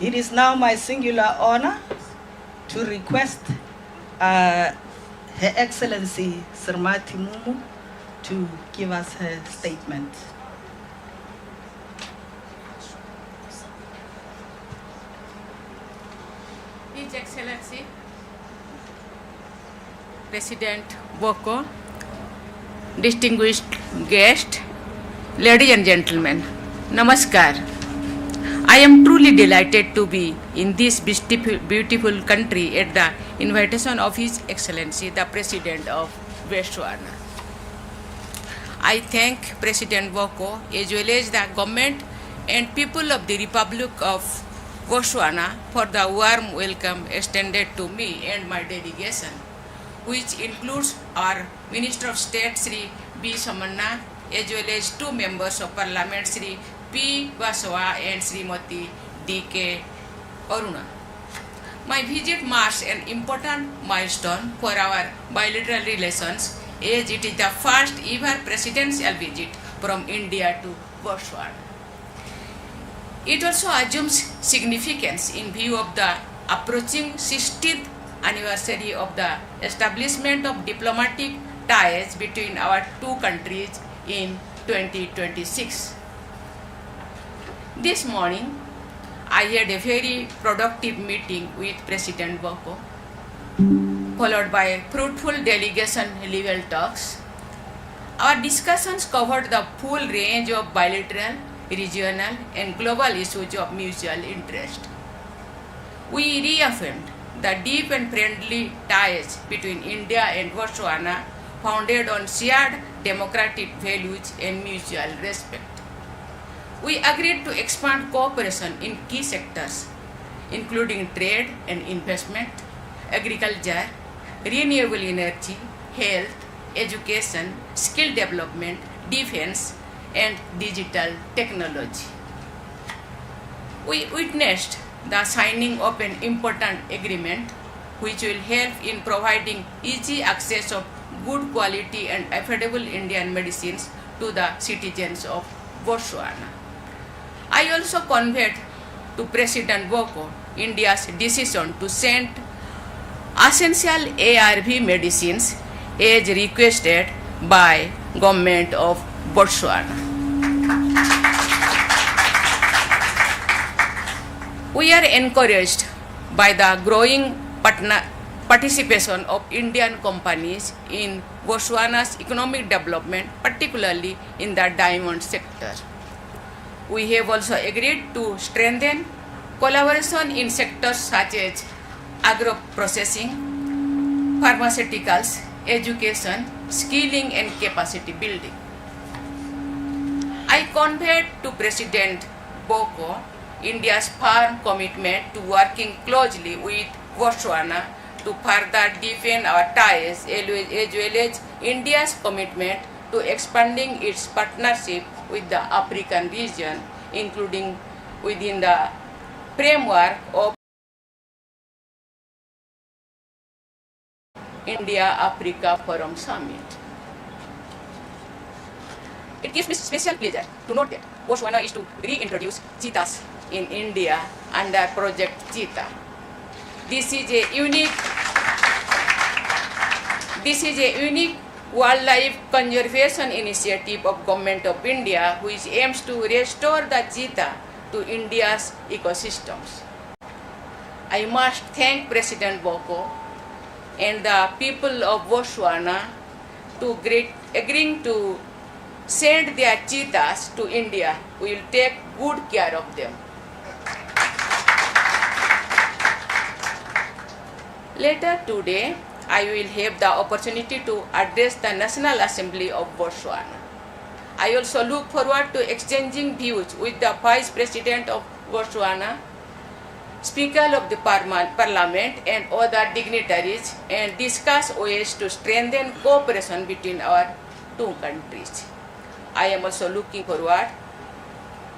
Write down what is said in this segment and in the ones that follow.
It is now my singular honor to request Her Excellency Sirmati Murmu to give us her statement. His Excellency President Boko, distinguished guests, ladies and gentlemen, Namaskar. I am truly delighted to be in this beautiful country at the invitation of His Excellency, the President of Botswana. I thank President Boko as well as the government and people of the Republic of Botswana for the warm welcome extended to me and my delegation, which includes our Minister of State Sri B. as well as two members of Parliament Sri PB-SHABD and Srimati D.K. Aruna. My visit marks an important milestone for our bilateral relations as it is the first ever presidential visit from India to Botswana. It also assumes significance in view of the approaching 60th anniversary of the establishment of diplomatic ties between our two countries in 2026. This morning, I had a very productive meeting with President Boko, followed by fruitful delegation level talks. Our discussions covered the full range of bilateral, regional, and global issues of mutual interest. We reaffirmed the deep and friendly ties between India and Botswana founded on shared democratic values and mutual respect. We agreed to expand cooperation in key sectors, including trade and investment, agriculture, renewable energy, health, education, skill development, defense, and digital technology. We witnessed the signing of an important agreement which will help in providing easy access of good quality and affordable Indian medicines to the citizens of Botswana. I also conveyed to President Boko India's decision to send essential ARV medicines as requested by Government of Botswana. We are encouraged by the growing participation of Indian companies in Botswana's economic development, particularly in the diamond sector. We have also agreed to strengthen collaboration in sectors such as agro-processing, pharmaceuticals, education, skilling, and capacity building. I conveyed to President Boko India's firm commitment to working closely with Botswana to further deepen our ties as well as India's commitment to expanding its partnership with the African region, including within the framework of India-Africa Forum Summit. It gives me special pleasure to note that Botswana is to reintroduce cheetahs in India under Project Cheetah. This is a unique wildlife conservation initiative of Government of India which aims to restore the cheetah to India's ecosystems. I must thank President Boko and the people of Botswana to agreeing to send their cheetahs to India. We will take good care of them. Later today, I will have the opportunity to address the National Assembly of Botswana. I also look forward to exchanging views with the Vice President of Botswana, Speaker of the Parliament, and other dignitaries and discuss ways to strengthen cooperation between our two countries. I am also looking forward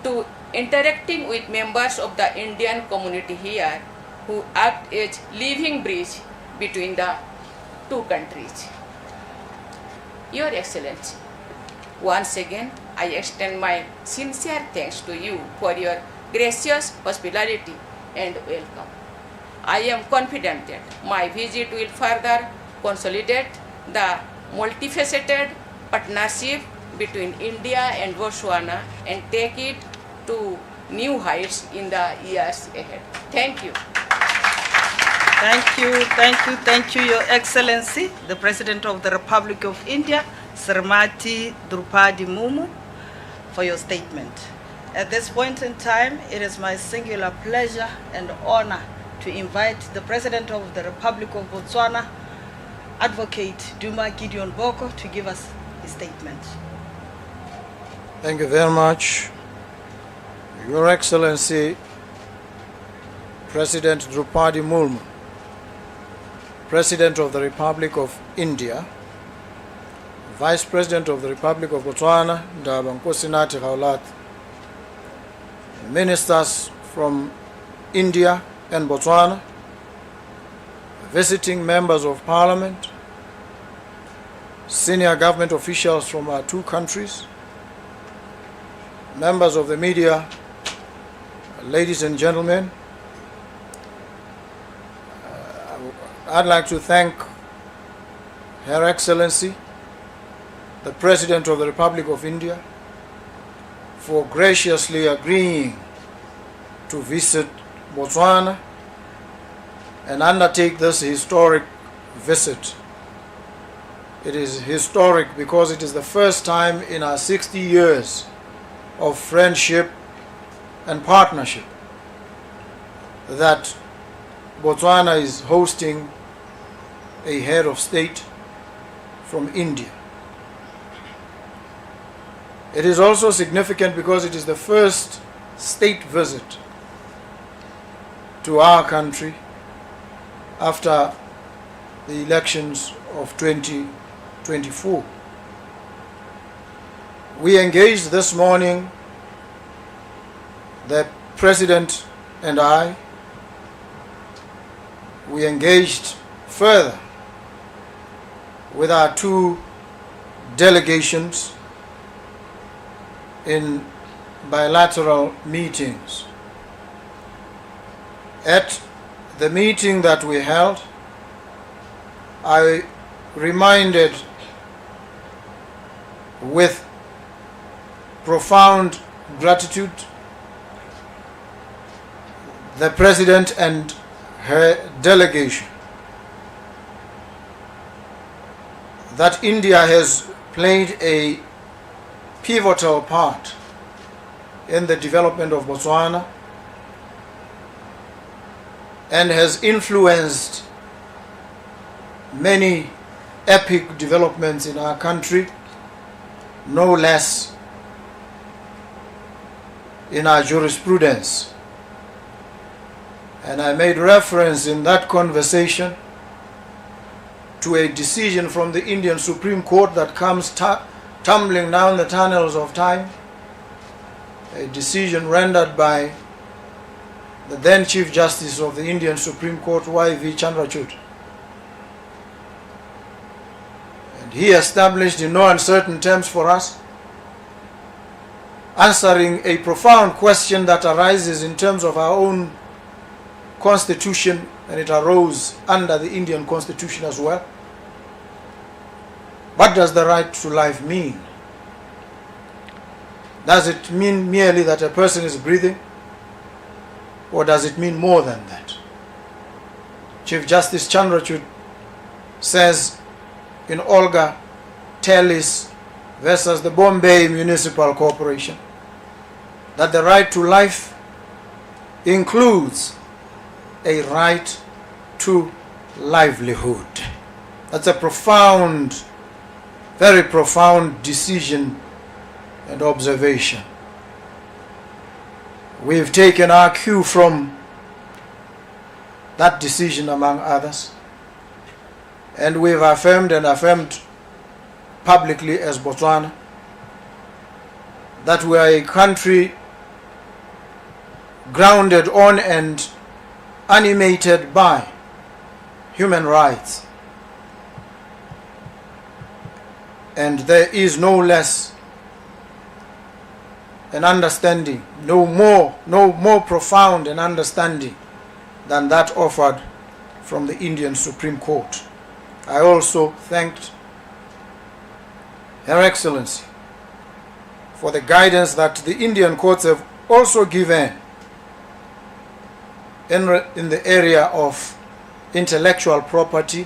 to interacting with members of the Indian community here who act as living bridge between the two countries. Your Excellency, once again, I extend my sincere thanks to you for your gracious hospitality and welcome. I am confident that my visit will further consolidate the multifaceted partnership between India and Botswana and take it to new heights in the years ahead. Thank you. Thank you, Your Excellency, the President of the Republic of India, Srimati Drupadi Murmu, for your statement. At this point in time, it is my singular pleasure and honor to invite the President of the Republic of Botswana, Advocate Duma Gideon Boko, to give us his statement. Thank you very much. Your Excellency, President Drupadi Murmu, President of the Republic of India, Vice President of the Republic of Botswana, Ndaba Nkosinati Gaulat, ministers from India and Botswana, visiting members of Parliament, senior government officials from our two countries, members of the media, ladies and gentlemen, I'd like to thank Her Excellency, the President of the Republic of India, for graciously agreeing to visit Botswana and undertake this historic visit. It is historic because it is the first time in our 60 years of friendship and partnership that Botswana is hosting a head of state from India. It is also significant because it is the first state visit to our country after the elections of 2024. We engaged this morning, the President and I, we engaged further with our two delegations in bilateral meetings. At the meeting that we held, I reminded with profound gratitude the President and her delegation that India has played a pivotal part in the development of Botswana and has influenced many epic developments in our country, no less in our jurisprudence. And I made reference in that conversation to a decision from the Indian Supreme Court that comes tumbling down the tunnels of time, a decision rendered by the then Chief Justice of the Indian Supreme Court, Y.V. Chandrachud. And he established in no uncertain terms for us, answering a profound question that arises in terms of our own constitution, and it arose under the Indian constitution as well. What does the right to life mean? Does it mean merely that a person is breathing? Or does it mean more than that? Chief Justice Chandrachud says in Olga Tellis versus the Bombay Municipal Corporation that the right to life includes a right to livelihood. That's a profound, very profound decision and observation. We've taken our cue from that decision, among others, and we've affirmed and affirmed publicly as Botswana that we are a country grounded on and animated by human rights, and there is no less an understanding, no more profound an understanding than that offered from the Indian Supreme Court. I also thanked Her Excellency for the guidance that the Indian courts have also given in the area of intellectual property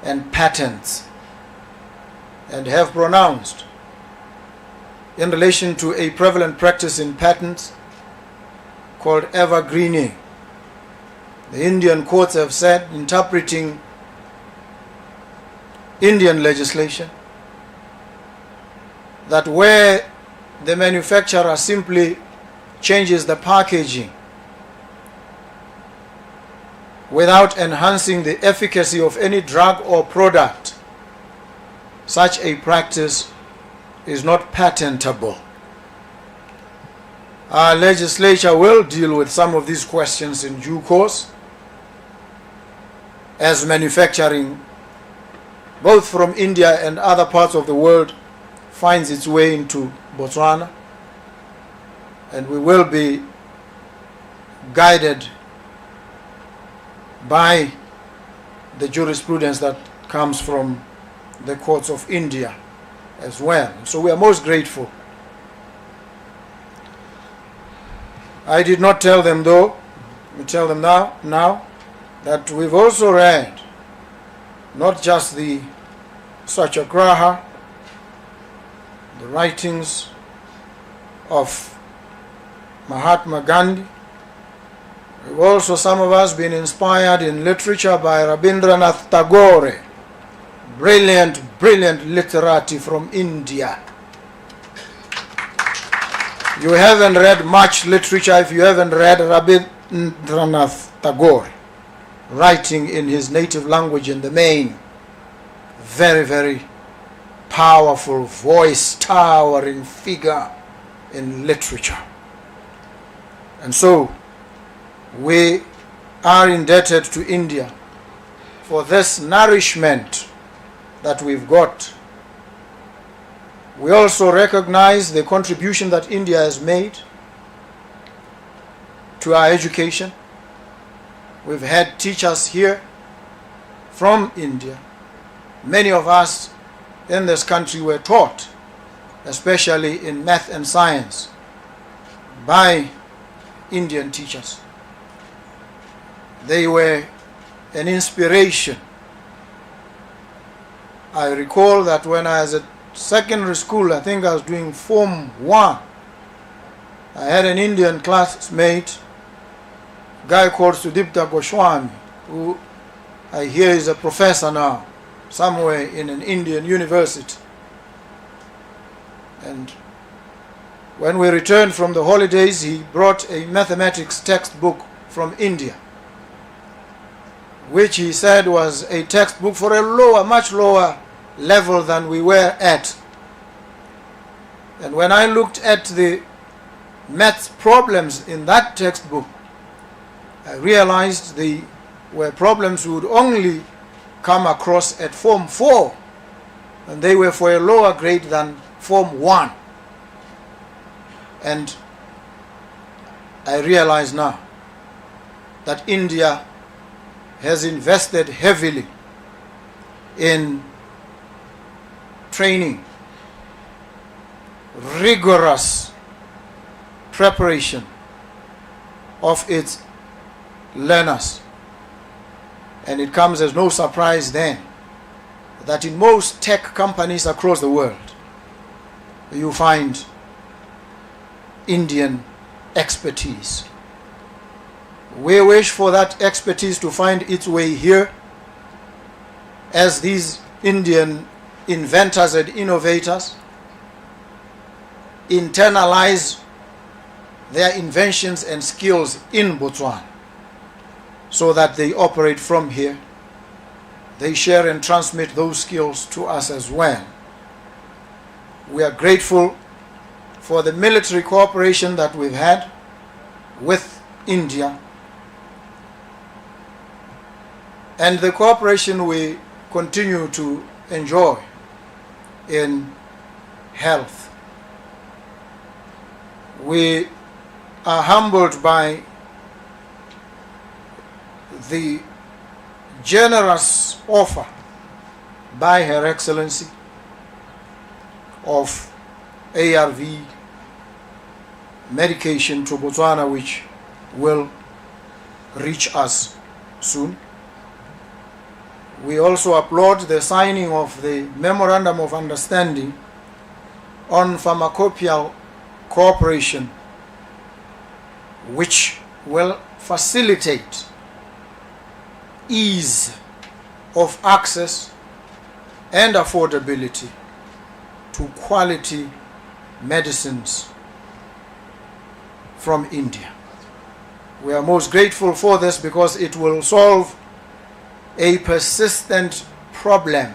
and patents, and have pronounced in relation to a prevalent practice in patents called evergreening. The Indian courts have said, interpreting Indian legislation, that where the manufacturer simply changes the packaging without enhancing the efficacy of any drug or product, such a practice is not patentable. Our legislature will deal with some of these questions in due course, as manufacturing, both from India and other parts of the world, finds its way into Botswana, and we will be guided by the jurisprudence that comes from the courts of India as well. So we are most grateful. I did not tell them though, we tell them now that we've also read not just the Satyagraha, the writings of Mahatma Gandhi. We've also, some of us, been inspired in literature by Rabindranath Tagore, brilliant literati from India. You haven't read much literature if you haven't read Rabindranath Tagore, writing in his native language in the main. Very powerful voice, towering figure in literature. And so we are indebted to India for this nourishment that we've got. We also recognize the contribution that India has made to our education. We've had teachers here from India. Many of us in this country were taught, especially in math and science, by Indian teachers. They were an inspiration. I recall that when I was at secondary school, I think I was doing Form 1, I had an Indian classmate, a guy called Sudipta Goswami, who I hear is a professor now, somewhere in an Indian university. And when we returned from the holidays, he brought a mathematics textbook from India, which he said was a textbook for a much lower level than we were at. And when I looked at the maths problems in that textbook, I realized they were problems we would only come across at Form 4, and they were for a lower grade than Form 1. And I realize now that India has invested heavily in training, rigorous preparation of its learners. And it comes as no surprise then that in most tech companies across the world, you find Indian expertise. We wish for that expertise to find its way here, as these Indian inventors and innovators internalize their inventions and skills in Botswana, so that they operate from here. They share and transmit those skills to us as well. We are grateful for the military cooperation that we've had with India, and the cooperation we continue to enjoy in health. We are humbled by the generous offer by Her Excellency of ARV medication to Botswana, which will reach us soon. We also applaud the signing of the Memorandum of Understanding on Pharmacopoeial Cooperation, which will facilitate ease of access and affordability to quality medicines from India. We are most grateful for this because it will solve a persistent problem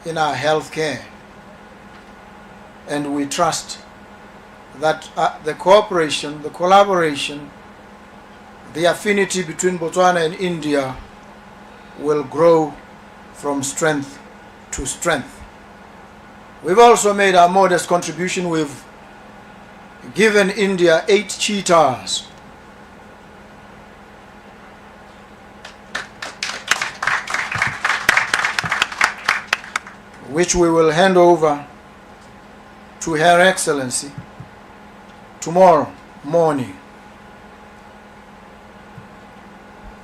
in our healthcare, and we trust that the cooperation, the collaboration, the affinity between Botswana and India will grow from strength to strength. We've also made our modest contribution. We've given India 8 cheetahs which we will hand over to Her Excellency tomorrow morning.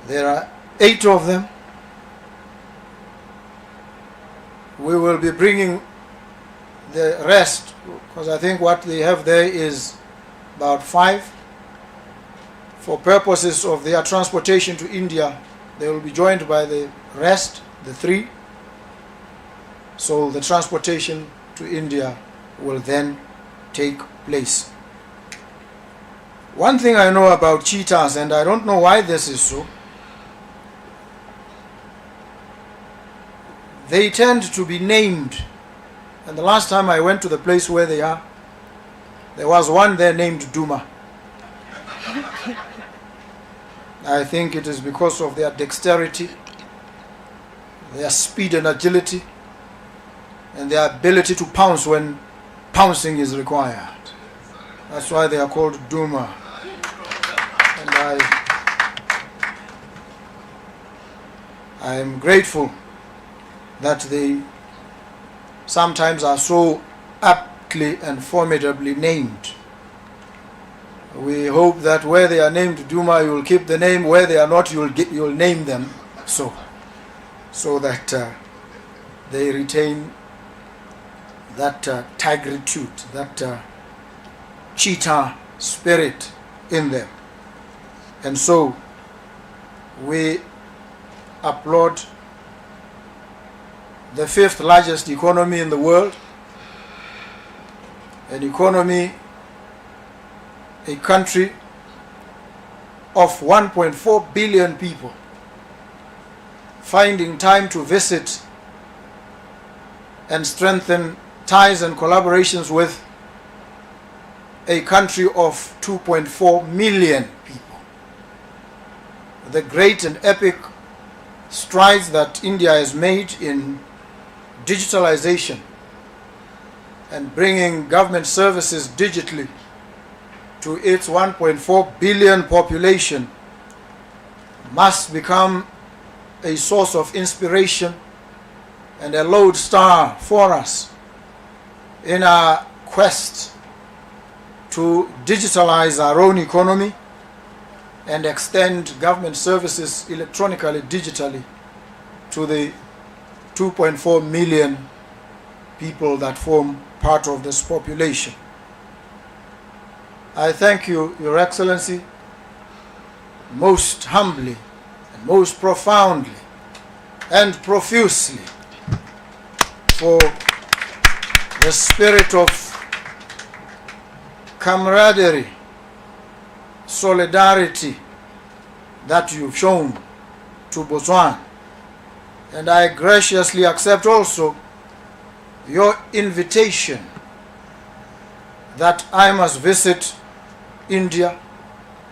There are 8 of them. We will be bringing the rest, because I think what they have there is about 5. For purposes of their transportation to India, they will be joined by the rest, the 3. So the transportation to India will then take place. One thing I know about cheetahs, and I don't know why this is so, they tend to be named. And the last time I went to the place where they are, there was one there named Duma. I think it is because of their dexterity, their speed and agility, and their ability to pounce when pouncing is required. That's why they are called Duma. And I am grateful that they sometimes are so aptly and formidably named. We hope that where they are named Duma, you will keep the name. Where they are not, you will name them so that they retain that tigritude, that cheetah spirit in them. And so we applaud the 5th largest economy in the world, a country of 1.4 billion people, finding time to visit and strengthen ties and collaborations with a country of 2.4 million people. The great and epic strides that India has made in digitalization and bringing government services digitally to its 1.4 billion population must become a source of inspiration and a lodestar for us in our quest to digitalize our own economy and extend government services electronically, digitally, to the 2.4 million people that form part of this population. I thank you, Your Excellency, most humbly and most profoundly and profusely for the spirit of camaraderie, solidarity that you've shown to Botswana. And I graciously accept also your invitation that I must visit India,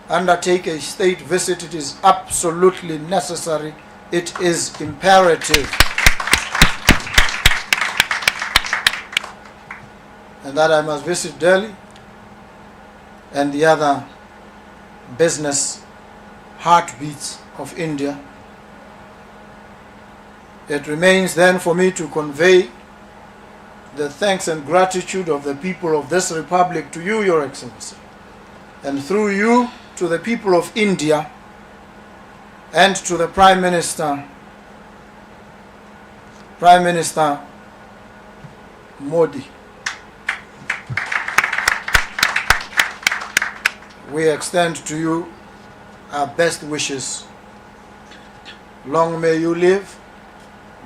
undertake a state visit. It is absolutely necessary. It is imperative. And that I must visit Delhi and the other business heartbeats of India. It remains then for me to convey the thanks and gratitude of the people of this republic to you, Your Excellency, and through you to the people of India and to the Prime Minister Modi. We extend to you our best wishes. Long may you live.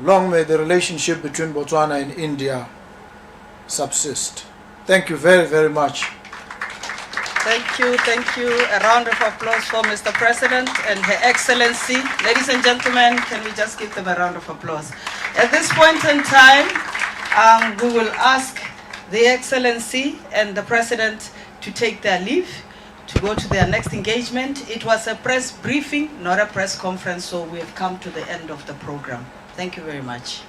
Long may the relationship between Botswana and India subsist. Thank you very, very much. Thank you, thank you. A round of applause for Mr. President and Her Excellency. Ladies and gentlemen, can we just give them a round of applause? At this point in time, we will ask the Excellency and the President to take their leave, to go to their next engagement. It was a press briefing, not a press conference, so we have come to the end of the program. Thank you very much.